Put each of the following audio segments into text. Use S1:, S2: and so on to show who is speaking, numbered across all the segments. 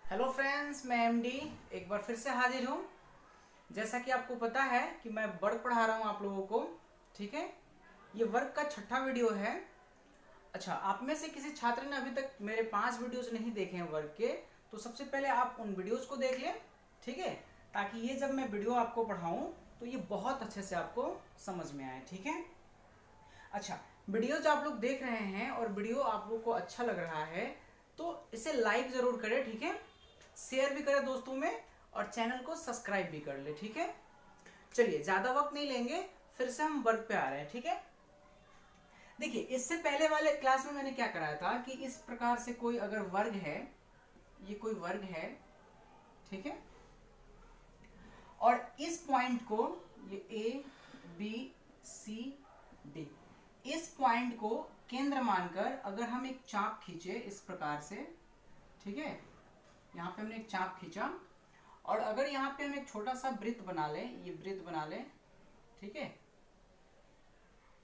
S1: Hello friends, मैं MD एक बार फिर से हाजिर हूँ। जैसा कि आपको पता है कि मैं वर्क पढ़ा रहा हूँ आप लोगों को। ठीक है, ये वर्क का छठा वीडियो है। अच्छा, आप में से किसी छात्र ने अभी तक मेरे 5 वीडियोस नहीं देखे हैं वर्क के, तो सबसे पहले आप उन वीडियोस को देख लें। ठीक है, ताकि ये जब मैं वीडियो आपको पढ़ाऊँ तो ये बहुत अच्छे से आपको समझ में आए। ठीक है, अच्छा, वीडियो जो आप लोग देख रहे हैं और वीडियो आप लोग को अच्छा लग रहा है तो इसे लाइक जरूर करें। ठीक है, शेयर भी करें दोस्तों में और चैनल को सब्सक्राइब भी कर ले। ठीक है, चलिए ज्यादा वक्त नहीं लेंगे, फिर से हम वर्क पे आ रहे हैं। ठीक है, देखिए इससे पहले वाले क्लास में मैंने क्या कराया था कि इस प्रकार से कोई अगर वर्ग है, ये कोई वर्ग है, ठीक है, और इस पॉइंट को ये ए बी सी डी, इस पॉइंट को केंद्र मानकर अगर हम एक चाप खींचे इस प्रकार से, ठीक है, यहाँ पे हमने एक चाप खींचा और अगर यहाँ पे हम एक छोटा सा वृत्त बना लें, ये वृत्त बना लें, ठीक है,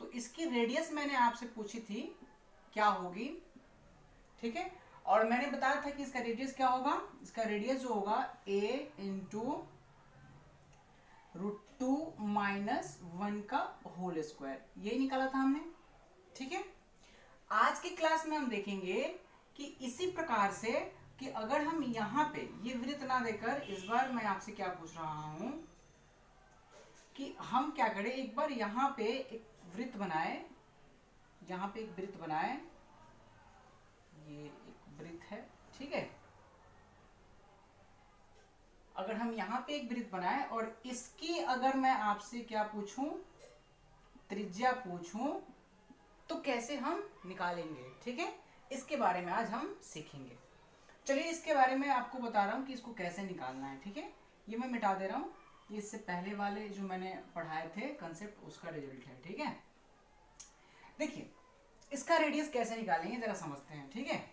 S1: तो इसकी रेडियस मैंने आपसे पूछी थी क्या होगी। ठीक है, और मैंने बताया था कि इसका रेडियस क्या होगा। इसका रेडियस जो होगा a इंटू √2 - 1 का होल स्क्वायर, यही निकाला था हमने। ठीक है, आज की क्लास में हम देखेंगे कि इसी प्रकार से कि अगर हम यहाँ पे ये वृत्त ना देकर इस बार मैं आपसे क्या पूछ रहा हूं कि हम क्या करें, एक बार यहाँ पे एक वृत्त बनाए, यहाँ पे एक वृत्त बनाए, ये एक वृत्त है। ठीक है, अगर हम यहाँ पे एक वृत्त बनाए और इसकी अगर मैं आपसे क्या पूछूं, त्रिज्या पूछूं, तो कैसे हम निकालेंगे। ठीक है, इसके बारे में आज हम सीखेंगे। चलिए इसके बारे में आपको बता रहा हूं कि इसको कैसे निकालना है। ठीक है, ये मैं मिटा दे रहा हूं, ये इससे पहले वाले जो मैंने पढ़ाए थे कंसेप्ट, उसका रिजल्ट है। ठीक है, देखिए इसका रेडियस कैसे निकालेंगे जरा समझते हैं। ठीक है,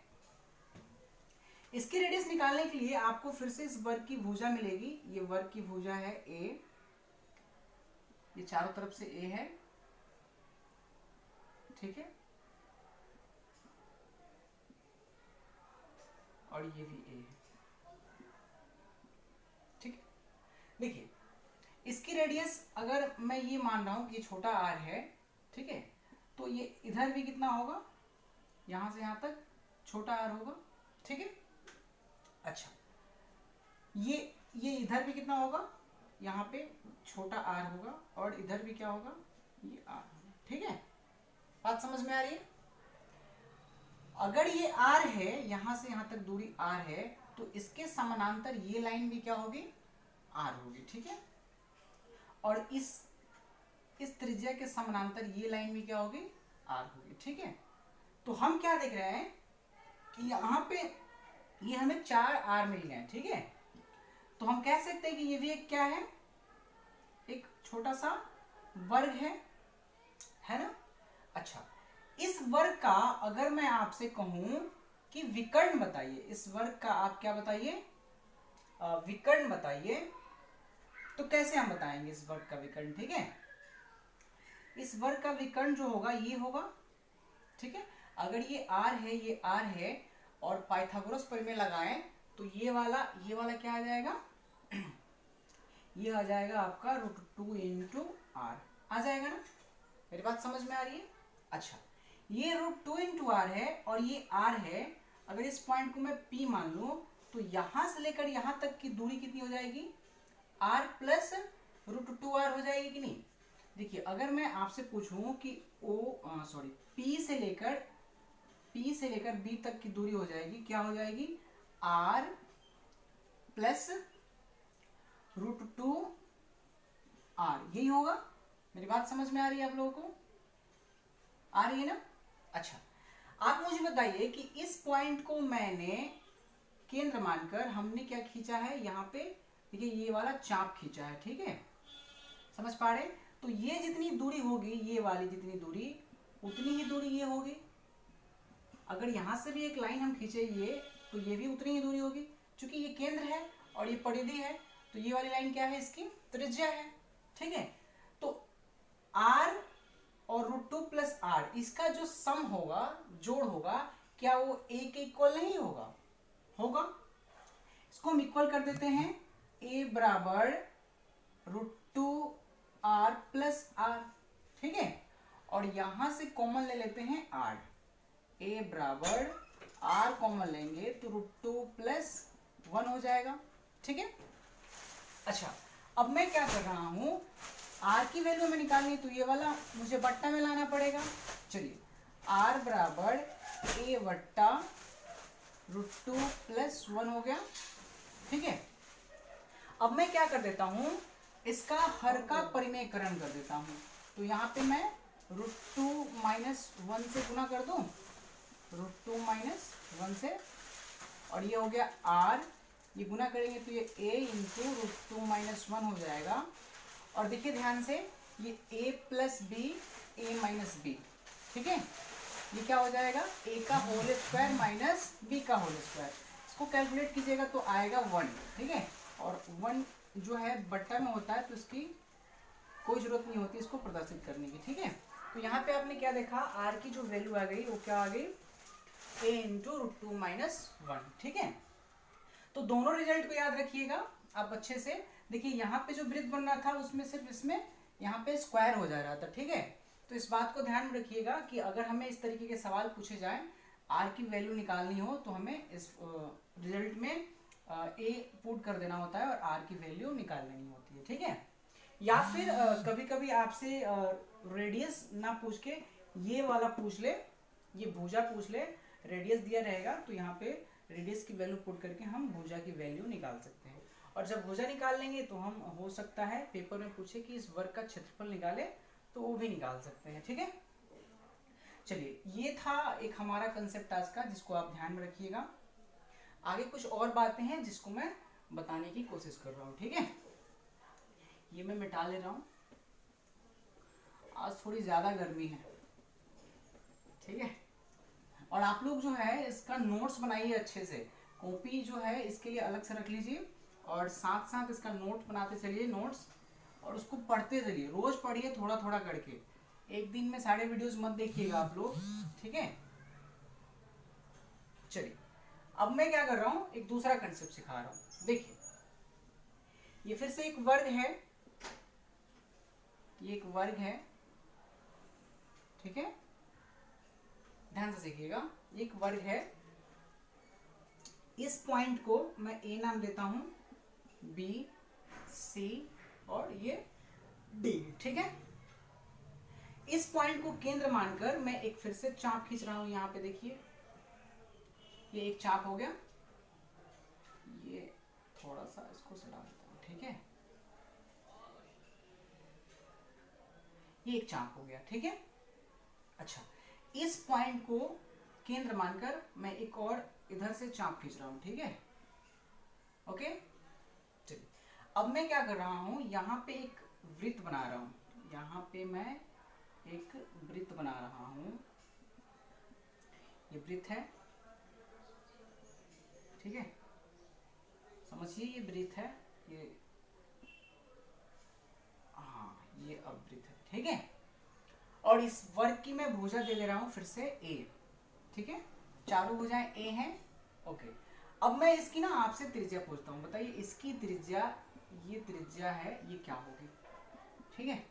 S1: इसकी रेडियस निकालने के लिए आपको फिर से इस वर्ग की भुजा मिलेगी। ये वर्ग की भुजा है ए, ये चारों तरफ से ए है। ठीक है, और ये भी ए है। ठीक है, देखिए इसकी रेडियस अगर मैं ये मान रहा हूं कि छोटा आर है, ठीक है, तो ये इधर भी कितना होगा, यहां से यहां तक छोटा आर होगा। ठीक है, अच्छा, ये इधर भी कितना होगा, यहाँ पे छोटा आर होगा और इधर भी क्या होगा, ये आर होगा। ठीक है, बात समझ में आ रही है। अगर ये आर है, यहां से यहां तक दूरी आर है, तो इसके समानांतर ये लाइन भी क्या होगी, आर होगी। ठीक है, और इस त्रिज्या के समानांतर ये लाइन भी क्या होगी, आर होगी। ठीक है, तो हम क्या देख रहे हैं कि यहाँ पे ये हमें 4 आर मिल गए। ठीक है, तो हम कह सकते हैं कि ये भी एक क्या है, एक छोटा सा वर्ग है ना। अच्छा, इस वर्ग का अगर मैं आपसे कहूं कि विकर्ण बताइए, इस वर्ग का आप क्या बताइए, विकर्ण बताइए, तो कैसे हम बताएंगे इस वर्ग का विकर्ण। ठीक है, इस वर्ग का विकर्ण जो होगा ये होगा। ठीक है, अगर ये आर है, ये आर है और पाइथागोरस प्रमेय लगाएं तो ये वाला क्या आ जाएगा, ये आ जाएगा आपका √2 इंटू आर आ जाएगा ना। मेरी बात समझ में आ रही है। अच्छा, ये √2 इंटू आर है और ये आर है। अगर इस पॉइंट को मैं P मान लूं तो यहां से लेकर यहां तक की दूरी कितनी हो जाएगी, R प्लस √2r हो जाएगी कि नहीं। देखिए अगर मैं आपसे पूछूं कि P से लेकर B तक की दूरी हो जाएगी, क्या हो जाएगी, R प्लस √2r, यही होगा। मेरी बात समझ में आ रही है आप लोगों को, आ रही है ना। अच्छा, आप मुझे बताइए कि इस पॉइंट को मैंने केंद्र मानकर हमने क्या खींचा है, यहाँ पे देखिए ये वाला चाप खींचा है। ठीक है, समझ पा रहे, तो ये जितनी दूरी होगी, ये वाली जितनी दूरी, उतनी ही दूरी ये होगी। अगर यहां से भी एक लाइन हम खींचे ये, तो ये भी उतनी ही दूरी होगी। क्योंकि ये केंद्र है और ये परिधि है, तो ये वाली लाइन क्या है, इसकी त्रिज्या है। ठीक है, तो r और √2 प्लस आर, इसका जो सम होगा, जोड़ होगा, क्या वो a के इक्वल नहीं होगा, होगा। इसको हम इक्वल कर देते हैं, a बराबर √2r प्लस आर, ठीक है। और यहां से कॉमन ले लेते हैं r, a बराबर r कॉमन लेंगे तो √2 प्लस 1 हो जाएगा, ठीक है। अच्छा, अब मैं क्या कर रहा हूं, r की वैल्यू में निकालनी, तो ये वाला मुझे बट्टा में लाना पड़ेगा। चलिए, r बराबर a बट्टा √2 प्लस 1 हो गया, ठीक है। अब मैं क्या कर देता हूं, इसका हर का परिमेयकरण कर देता हूं। तो यहाँ पे मैं √2 माइनस 1 से गुना कर दूं, √2 माइनस 1 से, और ये हो गया r, ये गुना करेंगे तो ये a इंटू √2 माइनस 1 हो जाएगा। और देखिए ध्यान से, ये a plus B, a minus B, ठीक है। ये क्या हो जाएगा, a का होल स्क्वायर माइनस b का होल स्क्वायर। इसको कैलकुलेट कीजिएगा तो आएगा 1, ठीक है। और 1 जो है बट्टा में होता है तो इसकी कोई जरूरत नहीं होती इसको प्रदर्शित करने की, ठीक है। तो यहाँ पे आपने क्या देखा, r की जो वैल्यू आ गई वो क्या आ गई, a इंटू √2 माइनस 1, ठीक है। तो दोनों रिजल्ट को याद रखिएगा आप अच्छे से। देखिए यहाँ पे जो वृत्त बन रहा था उसमें सिर्फ इसमें यहाँ पे स्क्वायर हो जा रहा था, ठीक है। तो इस बात को ध्यान में रखिएगा कि अगर हमें इस तरीके के सवाल पूछे जाए, r की वैल्यू निकालनी हो तो हमें इस रिजल्ट में a पुट कर देना होता है और r की वैल्यू निकाल लेनी होती है, ठीक है। या फिर कभी कभी आपसे रेडियस ना पूछ के ये वाला पूछ ले, ये भुजा पूछ ले, रेडियस दिया रहेगा तो यहाँ पे रेडियस की वैल्यू पुट करके हम भुजा की वैल्यू निकाल सकते हैं। और जब भुजा निकाल लेंगे तो हम, हो सकता है पेपर में पूछे कि इस वर्ग का क्षेत्रफल निकाले, तो वो भी निकाल सकते हैं, ठीक है। चलिए, ये था एक हमारा कंसेप्ट आज का, जिसको आप ध्यान में रखिएगा। आगे कुछ और बातें हैं जिसको मैं बताने की कोशिश कर रहा हूँ, ठीक है। ये मैं मिटा ले रहा हूँ, आज थोड़ी ज्यादा गर्मी है, ठीक है। और आप लोग जो है इसका नोट्स बनाइए अच्छे से, कॉपी जो है इसके लिए अलग से रख लीजिए और साथ साथ इसका नोट बनाते चलिए, नोट्स, और उसको पढ़ते चलिए, रोज पढ़िए थोड़ा थोड़ा करके। एक दिन में सारे वीडियोस मत देखिएगा आप लोग, ठीक है। चलिए, अब मैं क्या कर रहा हूं, एक दूसरा कंसेप्ट सिखा रहा हूं। देखिए, ये फिर से एक वर्ग है, ये एक वर्ग है, ठीक है। ध्यान से सीखिएगा, एक वर्ग है। इस पॉइंट को मैं ए नाम देता हूं, बी, सी और ये डी, ठीक है। इस पॉइंट को केंद्र मानकर मैं एक फिर से चाप खींच रहा हूं। यहां पे देखिए, ये एक चाप हो गया, ये थोड़ा सा इसको सटा देता हूं, ठीक है। ये एक चाप हो गया, ठीक है। अच्छा, इस पॉइंट को केंद्र मानकर मैं एक और इधर से चाप खींच रहा हूं, ठीक है। ओके, चलिए, अब मैं क्या कर रहा हूं, यहां पे एक वृत्त बना रहा हूं। यहां पे मैं एक वृत्त बना रहा हूं, ये वृत्त है, ठीक है। समझिए, ये वृत्त है, ये, हाँ, ये अब वृत्त है, ठीक है। और इस वर्ग की मैं भुजा दे रहा हूं फिर से a, ठीक है। चारों भुजाएं a हैं, ओके। अब मैं इसकी ना आपसे त्रिज्या पूछता हूं, बताइए इसकी त्रिज्या, ये त्रिज्या है, ये क्या होगी, ठीक है।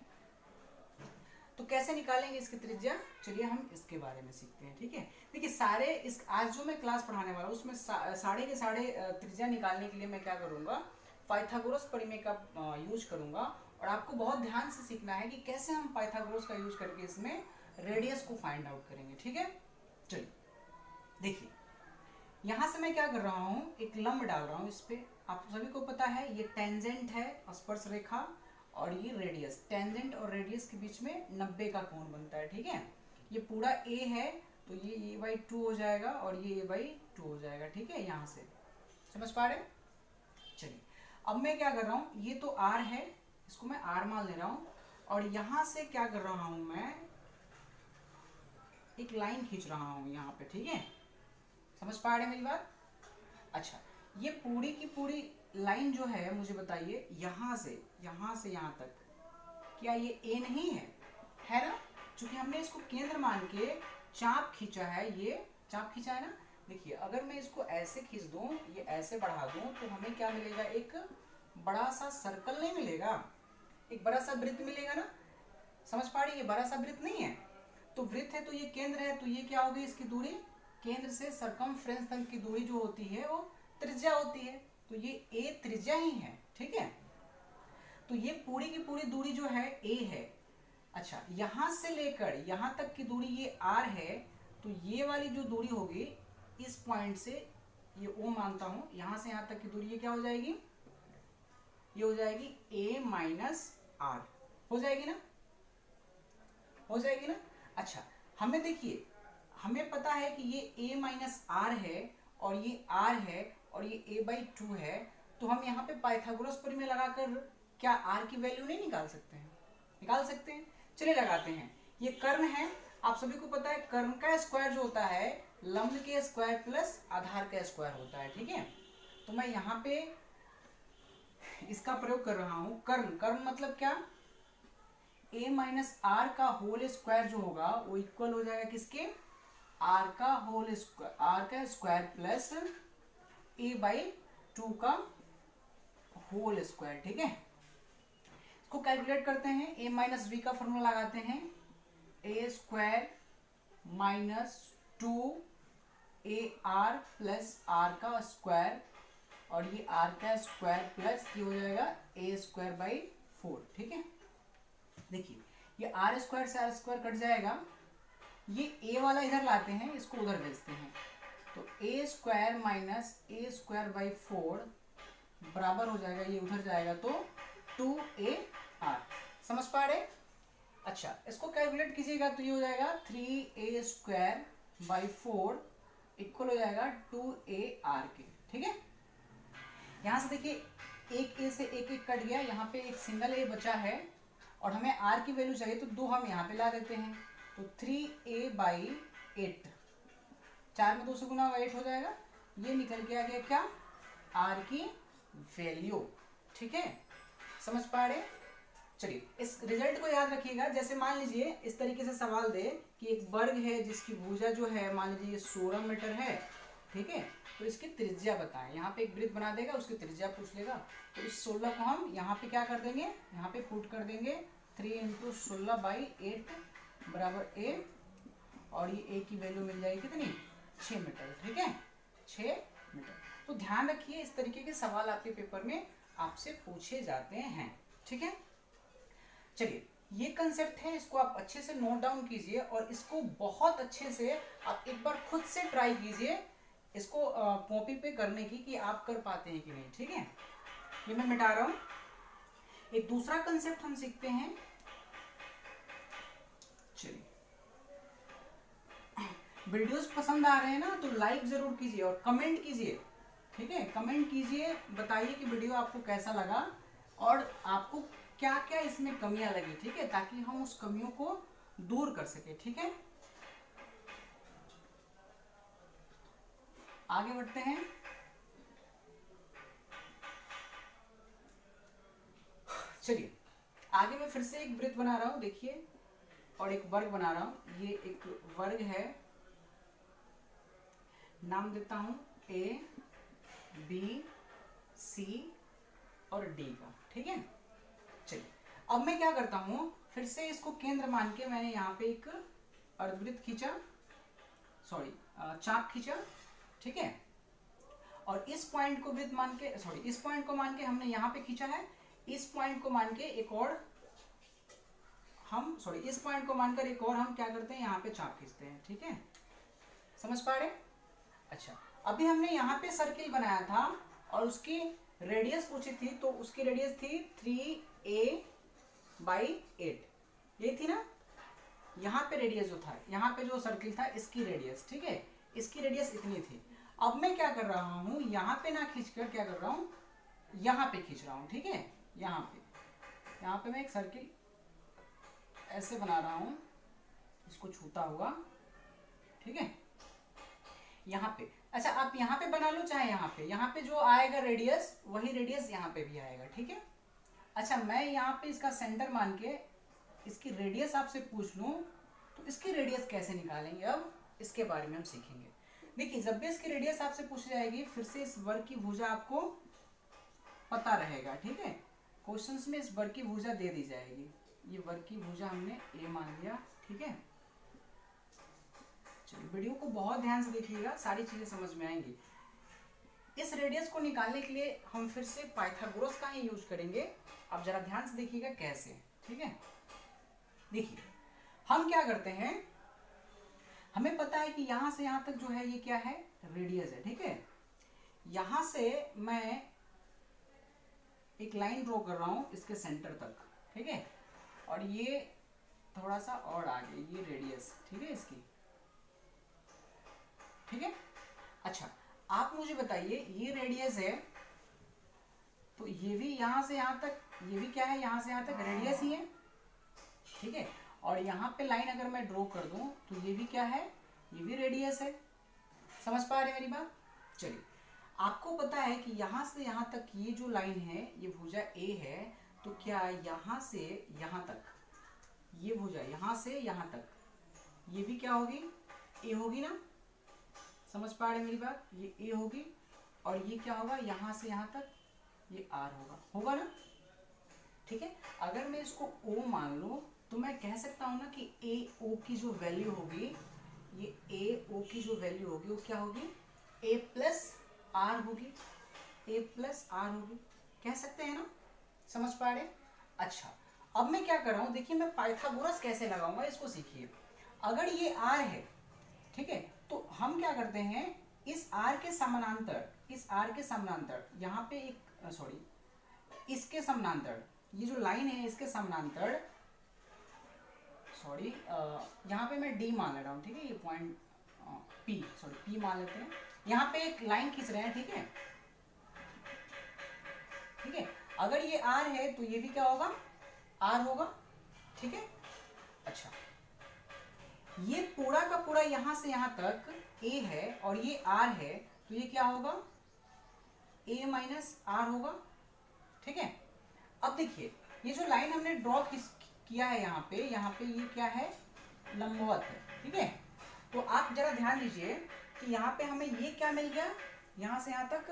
S1: तो कैसे निकालेंगे इसकी त्रिज्या, चलिए हम इसके बारे में सीखते हैं, ठीक है। देखिए, सारे इस आज जो मैं क्लास पढ़ाने वाला हूँ उसमें साढ़े के साढ़े त्रिज्या निकालने के लिए मैं क्या करूंगा, पाइथागोरस प्रमेय का यूज करूंगा। और आपको बहुत ध्यान से सीखना है कि कैसे हम पाइथागोरस का यूज करके इसमें रेडियस को फाइंड आउट करेंगे, ठीक है। चलिए, देखिए, यहां से मैं क्या कर रहा हूं, एक लंब डाल रहा हूं इस पे। आप सभी को पता है ये टेंजेंट है, स्पर्श रेखा, और ये रेडियस। टेंजेंट और रेडियस के बीच में 90 का कोण बनता है, ठीक है। ये पूरा a है तो ये a/2 हो जाएगा और ये a/2 हो जाएगा, ठीक है। यहां से समझ पा रहे। चलिए, अब मैं क्या कर रहा हूं, ये तो r है, इसको मैं r मान ले रहा हूं, और यहां से क्या कर रहा हूं, मैं एक लाइन खींच रहा हूं यहाँ पे, ठीक है। समझ पा रहे मेरी बात। अच्छा, ये पूरी की पूरी लाइन जो है, मुझे बताइए यहां से यहां तक, क्या ये a नहीं है ना। क्योंकि हमने इसको केंद्र मान के चाप खींचा है, ये चाप खींचा है ना, देखिए अगर मैं इसको ऐसे खींच दूं, ये ऐसे बढ़ा दूं, तो हमें क्या मिलेगा, एक बड़ा सा सर्कल नहीं मिलेगा, एक बड़ा सा वृत्त मिलेगा ना। समझ पा रही है, बड़ा सा वृत्त नहीं है तो वृत्त है, तो ये केंद्र है, तो ये क्या होगी इसकी दूरी, केंद्र से सरकमफ्रेंस तक की दूरी जो होती है वो त्रिज्या होती है, तो ये ए त्रिज्या ही है, ठीक है। तो ये पूरी की पूरी दूरी जो है ए है। अच्छा, यहां से लेकर यहां तक की दूरी ये आर है, तो ये वाली जो दूरी होगी इस पॉइंट से, ये ओ मानता हूं, यहां से यहां तक की दूरी ये क्या हो जाएगी, ये हो जाएगी ए माइनस आर, हो जाएगी ना, हो जाएगी ना। अच्छा, हमें देखिए, हमें पता है कि ये a माइनस आर है और ये r है और ये a/2 है, तो हम यहाँ पे पाइथागोरस प्रमेय लगाकर क्या r की वैल्यू नहीं निकाल सकते हैं, निकाल सकते हैं। चलिए लगाते हैं। ये कर्ण है, आप सभी को पता है कर्ण का स्क्वायर जो होता है लंब के स्क्वायर प्लस आधार का स्क्वायर होता है, ठीक है। तो मैं यहाँ पे इसका प्रयोग कर रहा हूं, कर्ण, कर्ण मतलब क्या, a माइनस आर का होल स्क्वायर जो होगा वो इक्वल हो जाएगा किसके, r का होल स्क्वायर, r का स्क्वायर प्लस a/2 का होल स्क्वायर, ठीक है। इसको कैलकुलेट करते हैं, a माइनस बी का फॉर्मूला लगाते हैं, a square minus 2ar plus r का स्क्वायर और ये r का स्क्वायर प्लस ये हो जाएगा a²/4, ठीक है। देखिए ये r स्क्वायर से r स्क्वायर कट जाएगा, ये a वाला इधर लाते हैं, इसको उधर भेजते हैं, तो a स्क्वायर माइनस a²/4 बराबर हो जाएगा, ये उधर जाएगा तो 2ar, समझ पा रहे। अच्छा, इसको कैलकुलेट कीजिएगा तो ये हो जाएगा 3a²/4 इक्वल हो जाएगा 2ar के, ठीक है। यहाँ से देखिए एक a से एक कट गया, यहाँ पे एक सिंगल a बचा है और हमें r की वैल्यू चाहिए, तो 2 हम यहाँ पे ला देते हैं, तो 3a/8, 4 में 2 से गुना 8 हो जाएगा, ये निकल के आ गया क्या, r की वैल्यू, ठीक है। समझ पा रहे। चलिए इस रिजल्ट को याद रखिएगा। जैसे मान लीजिए इस तरीके से सवाल दे कि एक वर्ग है जिसकी भुजा जो है मान लीजिए ये 16 मीटर है, ठीक है, तो इसकी त्रिज्या बताएं। यहाँ पे एक वृत्त बना देगा, उसकी त्रिज्या पूछ लेगा, तो इस 16 को हम यहाँ पे क्या कर देंगे, यहाँ पे पुट कर देंगे 3 × 16/8 बराबर a, और ये a की वैल्यू मिल जाएगी कितनी, 6 मीटर, ठीक है, 6 मीटर। तो ध्यान रखिए इस तरीके के सवाल आपके पेपर में आपसे पूछे जाते हैं, ठीक है। चलिए ये कंसेप्ट है, इसको आप अच्छे से नोट डाउन कीजिए और इसको बहुत अच्छे से आप एक बार खुद से ट्राई कीजिए इसको कॉपी पे करने की, कि आप कर पाते हैं कि नहीं, ठीक है। ये मैं मिटा रहा हूं। एक दूसरा कंसेप्ट हम सीखते हैं। चलिए वीडियोस पसंद आ रहे हैं ना तो लाइक जरूर कीजिए और कमेंट कीजिए, ठीक है, कमेंट कीजिए, बताइए कि वीडियो आपको कैसा लगा और आपको क्या क्या इसमें कमियां लगी, ठीक है, ताकि हम उस कमियों को दूर कर सके, ठीक है। आगे बढ़ते हैं। चलिए आगे मैं फिर से एक वृत्त बना रहा हूं, देखिए, और एक वर्ग बना रहा हूं। ये एक वर्ग है, नाम देता हूं A, B, C और D का, ठीक है। चलिए अब मैं क्या करता हूं, फिर से इसको केंद्र मान के मैंने यहाँ पे एक अर्धवृत्त खींचा, सॉरी चाप खींचा, ठीक है, और इस पॉइंट को वृत्त मान के, सॉरी इस पॉइंट को मान के हमने यहाँ पे खींचा है, इस पॉइंट को मान के एक और हम, सॉरी इस पॉइंट को मानकर एक और हम क्या करते हैं, यहाँ पे चाप खींचते हैं, ठीक है, समझ पा रहे। अच्छा, अभी हमने यहाँ पे सर्किल बनाया था और उसकी रेडियस पूछी थी, तो उसकी रेडियस थी 3a/8, ये थी ना। यहाँ पे रेडियस जो था, यहाँ पे जो सर्किल था इसकी रेडियस, ठीक है, इसकी रेडियस इतनी थी। अब मैं क्या कर रहा हूँ, यहाँ पे ना खींचकर क्या कर रहा हूँ, यहाँ पे खींच रहा हूँ, ठीक है, यहाँ पे मैं एक सर्किल ऐसे बना रहा हूँ, इसको छूता हुआ, ठीक है, यहाँ पे। अच्छा आप यहाँ पे बना लो चाहे यहाँ पे जो आएगा रेडियस वही रेडियस यहाँ पे भी आएगा, ठीक है। अच्छा मैं यहाँ पे इसका सेंटर मान के इसकी रेडियस आपसे पूछ लूँ तो इसकी रेडियस कैसे निकालेंगे, अब इसके बारे में हम सीखेंगे। देखिए जब भी इसकी रेडियस आपसे पूछी जाएगी फिर से इस वर्ग की भुजा आपको पता रहेगा, ठीक है। क्वेश्चंस में इस वर्ग की भुजा दे दी जाएगी। ये वर्ग की भुजा हमने ए मान लिया, ठीक है। चलिए वीडियो को बहुत ध्यान से देखिएगा, सारी चीजें समझ में आएंगी। इस रेडियस को निकालने के लिए हम फिर से पाइथागोरस का ही यूज करेंगे। अब जरा ध्यान से देखिएगा कैसे, ठीक है। देखिए हम क्या करते हैं, हमें पता है कि यहां से यहां तक जो है ये क्या है, रेडियस है, ठीक है। यहां से मैं एक लाइन ड्रॉ कर रहा हूं इसके सेंटर तक, ठीक है। और ये थोड़ा सा और आगे ये रेडियस, ठीक है इसकी, ठीक है। अच्छा आप मुझे बताइए ये रेडियस है तो ये भी यहां से यहां तक, ये भी क्या है, यहां से यहां तक रेडियस ही है, ठीक है। और यहाँ पे लाइन अगर मैं ड्रॉ कर दूं तो ये भी क्या है, ये भी रेडियस है। समझ पा रहे हैं मेरी बात? चलिए आपको पता है कि यहाँ से यहाँ तक ये जो लाइन है ये भुजा ए है, तो क्या यहाँ से यहाँ तक ये भुजा यहाँ से यहाँ तक ये भी क्या होगी, ए होगी ना। समझ पा रहे हैं मेरी बात? ये ए होगी और ये क्या होगा, यहाँ से यहाँ तक ये आर होगा ना, ठीक है। अगर मैं इसको ओ मान लूं तो मैं कह सकता हूं ना कि ए ओ की जो वैल्यू होगी, ये ए ओ की जो वैल्यू होगी वो क्या होगी, ए प्लस आर होगी, ए प्लस आर होगी, कह सकते हैं ना। समझ पा रहे? अच्छा अब मैं क्या कर रहा हूं, देखिए मैं पाइथागोरस कैसे लगाऊंगा इसको सीखिए। अगर ये आर है, ठीक है, तो हम क्या करते हैं, इस आर के समानांतर, इस आर के समानांतर यहाँ पे एक सॉरी इसके समानांतर, ये जो लाइन है इसके समानांतर, सॉरी यहाँ पे मैं डी मान ले रहा हूँ, ठीक है। ये पॉइंट पी, सॉरी पी मान लेते हैं। यहाँ पे एक लाइन खींच रहे हैं, ठीक है, ठीक है। अगर ये आर है तो ये भी क्या होगा, आर होगा, ठीक है। अच्छा ये पूरा का पूरा यहाँ से यहाँ तक ए है और ये आर है, तो ये क्या होगा, ए माइनस आर होगा, ठीक है। अब देखिए ये जो लाइन हमने ड्रॉ किया है यहाँ पे ये क्या है, लंबवत है, ठीक है। तो आप जरा ध्यान दीजिए कि यहाँ पे हमें ये क्या मिल गया, यहाँ से यहाँ तक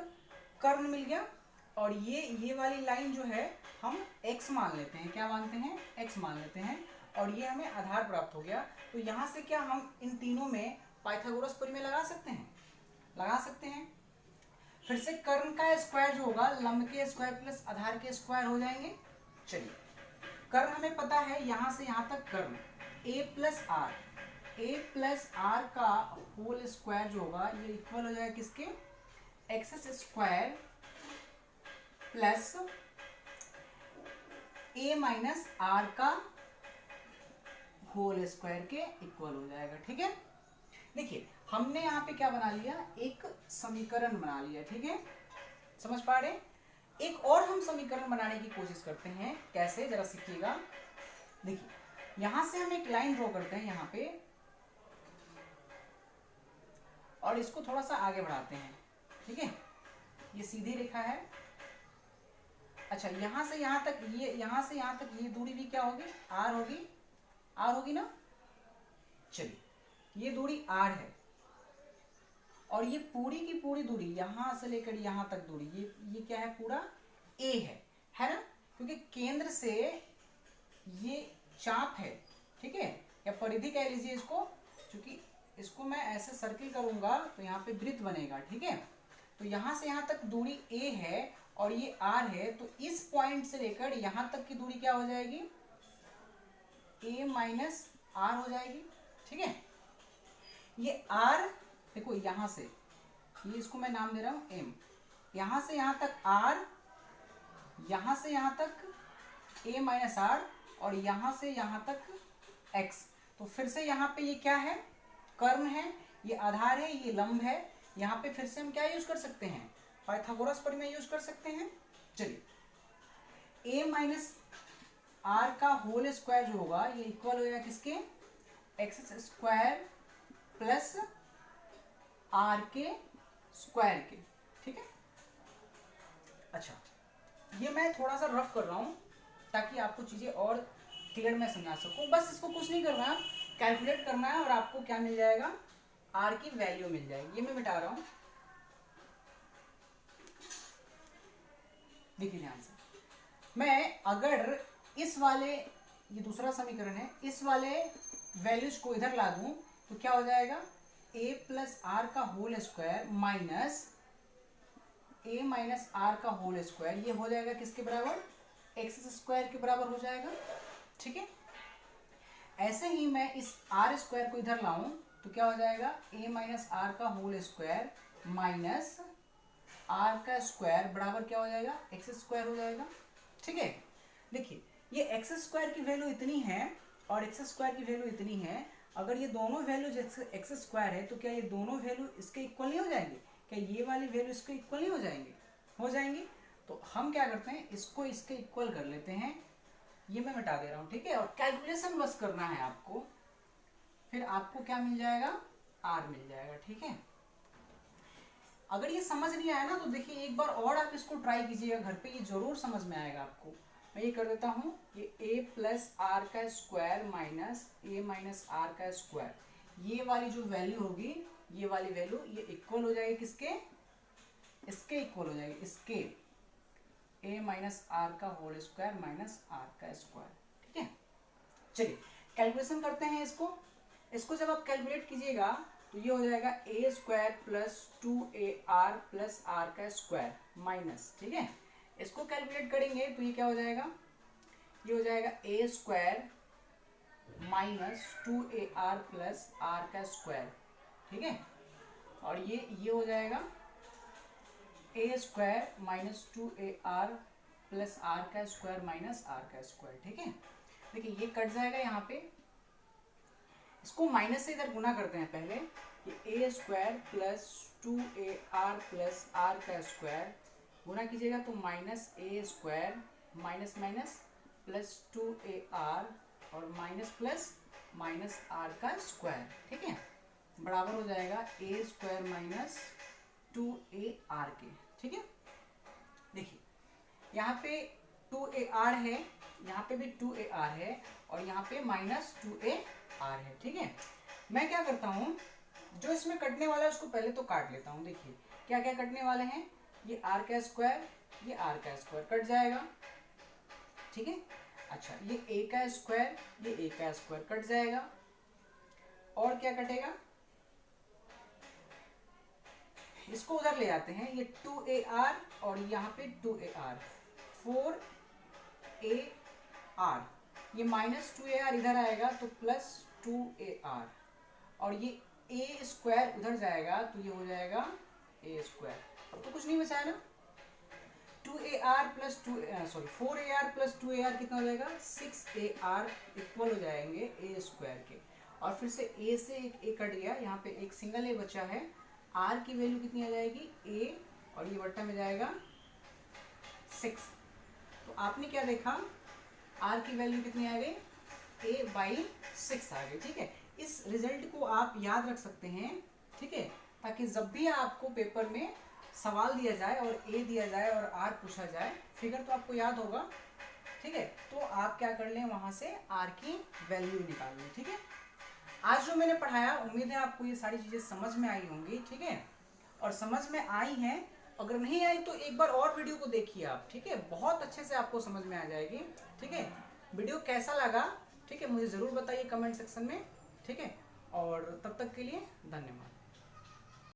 S1: कर्ण मिल गया, और ये वाली लाइन जो है हम x मान लेते हैं, क्या मानते हैं, x मान लेते हैं, और ये हमें आधार प्राप्त हो गया। तो यहाँ से क्या हम इन तीनों में पाइथागोरस प्रमेय लगा सकते हैं, लगा सकते हैं। फिर से कर्ण का स्क्वायर जो होगा लंब के स्क्वायर प्लस आधार के स्क्वायर हो जाएंगे। चलिए कर्ण हमें पता है, यहाँ से यहाँ तक कर्ण a प्लस आर का होल स्क्वायर जो होगा ये इक्वल हो जाएगा किसके, x square plus a minus R का होल स्क्वायर के इक्वल हो जाएगा, ठीक है। देखिए हमने यहाँ पे क्या बना लिया, एक समीकरण बना लिया, ठीक है। समझ पा रहे? एक और हम समीकरण बनाने की कोशिश करते हैं, कैसे जरा सीखिएगा। देखिए यहां से हम एक लाइन ड्रॉ करते हैं यहाँ पे और इसको थोड़ा सा आगे बढ़ाते हैं, ठीक है। ये सीधी रेखा है। अच्छा यहां से यहां तक ये, यहां से यहां तक ये दूरी भी क्या होगी, आर होगी, आर होगी ना। चलिए ये दूरी आर है और ये पूरी की पूरी दूरी यहां से लेकर यहां तक दूरी ये क्या है, पूरा ए है ना, क्योंकि केंद्र से ये चाप है, ठीक है, या परिधि कह लीजिए इसको, क्योंकि इसको मैं ऐसे सर्किल करूंगा तो यहाँ पे वृत्त बनेगा, ठीक है। तो यहां से यहां तक दूरी ए है और ये आर है, तो इस पॉइंट से लेकर यहां तक की दूरी क्या हो जाएगी, ए माइनस आर हो जाएगी, ठीक है। ये आर देखो यहां से, ये इसको मैं नाम दे रहा हूं एम, यहां से यहां तक आर, यहां से यहां तक ए माइनस आर और यहां से यहां तक एक्स। तो फिर से यहाँ पे ये क्या है, कर्ण है, ये आधार है, ये लंब है। यहाँ पे फिर से हम क्या यूज कर सकते हैं, पाइथागोरस प्रमेय यूज कर सकते हैं। चलिए ए माइनस आर का होल स्क्वायर जो होगा ये इक्वल हो जाएगा किसके, एक्स स्क्वायर प्लस आर के स्क्वायर के, ठीक है। अच्छा ये मैं थोड़ा सा रफ कर रहा हूं ताकि आपको चीजें और क्लियर में समझा सकूं। बस इसको कुछ नहीं करना है, कैलकुलेट करना है और आपको क्या मिल जाएगा, आर की वैल्यू मिल जाएगी। ये मैं मिटा रहा हूं, देखिए ध्यान से। मैं अगर इस वाले, ये दूसरा समीकरण है, इस वाले वैल्यूज को इधर ला दूं तो क्या हो जाएगा, a प्लस आर का whole square minus a minus R का होल स्क्वायर, ये हो जाएगा किसके बराबर, एक्स स्क्वायर के बराबर हो जाएगा। ठीक है, ऐसे ही मैं इस आर स्क्वायर को इधर लाऊं तो क्या हो जाएगा, a माइनस आर का होल स्क्वायर माइनस आर का स्क्वायर बराबर क्या हो जाएगा, एक्स स्क्वायर हो जाएगा। ठीक है, देखिए ये एक्स स्क्वायर की वैल्यू इतनी है और एक्स स्क्वायर की वैल्यू इतनी है, अगर ये दोनों वैल्यू एक्स स्क्वायर है तो क्या ये दोनों वैल्यू इसके इक्वल नहीं हो जाएंगे, क्या ये वाली वैल्यू इसके इक्वल नहीं हो जाएंगे, हो जाएंगे। तो हम क्या करते हैं, इसको इसके इक्वल कर लेते हैं, ये मैं मिटा दे रहा हूँ। ठीक है, और कैलकुलेशन बस करना है आपको, फिर आपको क्या मिल जाएगा, आर मिल जाएगा। ठीक है, अगर ये समझ नहीं आया ना तो देखिए एक बार और आप इसको ट्राई कीजिएगा घर पे, ये जरूर समझ में आएगा आपको। मैं ये कर देता हूँ, ये a प्लस आर का square minus a minus R का स्क्वायर, ये वाली जो वैल्यू होगी, ये वाली वैल्यू ये इक्वल हो जाएगी किसके, इसके इक्वल हो जाएगी, इसके a माइनस आर का होल स्क्वायर माइनस आर का स्क्वायर। ठीक है, चलिए कैलकुलेशन करते हैं इसको। इसको जब आप कैलकुलेट कीजिएगा तो ये हो जाएगा a square plus 2ar plus R का स्क्वायर माइनस, ठीक है, इसको कैलकुलेट करेंगे तो ये क्या हो जाएगा, ये हो जाएगा a square minus 2ar plus R का स्क्वायर। ठीक है, और ये हो जाएगा a square minus 2ar plus R का स्क्वायर माइनस आर का स्क्वायर। ठीक है, देखिए ये कट जाएगा यहाँ पे, इसको माइनस से इधर गुना करते हैं पहले, ये a square plus 2ar plus R का स्क्वायर गुना कीजिएगा तो minus a square minus minus plus 2ar और माइनस प्लस माइनस आर का स्क्वायर। ठीक है, बराबर हो जाएगा a स्क्वायर माइनस 2ar के। ठीक है, देखिए यहाँ पे 2ar है, यहाँ पे भी 2ar है और यहाँ पे माइनस 2ar है। ठीक है, मैं क्या करता हूँ, जो इसमें कटने वाला है उसको पहले तो काट लेता हूँ। देखिए क्या क्या कटने वाले हैं, ये आर का स्क्वायर, ये आर का स्क्वायर कट जाएगा। ठीक है, अच्छा ये a का स्क्वायर, ये a का स्क्वायर कट जाएगा, और क्या कटेगा, इसको उधर ले आते हैं, ये 2ar और यहाँ पे 2ar 4ar, ये माइनस 2ar इधर आएगा तो प्लस 2ar, और ये a स्क्वायर उधर जाएगा तो ये हो जाएगा a स्क्वायर। अब तो कुछ नहीं बचा ना, 2ar plus 4ar plus 2ar कितना हो जाएगा, 6ar इक्वल हो जाएंगे a स्क्वायर के, और फिर से a से एक a कट गया, यहाँ पे एक सिंगल a बचा है, r की वैल्यू कितनी आ जाएगी a, और ये बट्टा में जाएगा 6। तो आपने क्या देखा, r की वैल्यू कितनी आ गई, a/6 आ गई। ठीक है, इस रिजल्ट को आप याद रख सकते हैं। ठीक है, ताकि जब भी आपको पेपर में सवाल दिया जाए और a दिया जाए और r पूछा जाए, फिगर तो आपको याद होगा। ठीक है, तो आप क्या कर लें, वहां से r की वैल्यू निकाल लें। ठीक है, आज जो मैंने पढ़ाया, उम्मीद है आपको ये सारी चीजें समझ में आई होंगी। ठीक है, और समझ में आई हैं, अगर नहीं आई तो एक बार और वीडियो को देखिए आप। ठीक है, बहुत अच्छे से आपको समझ में आ जाएगी। ठीक है, वीडियो कैसा लगा, ठीक है, मुझे जरूर बताइए कमेंट सेक्शन में। ठीक है, और तब तक के लिए धन्यवाद।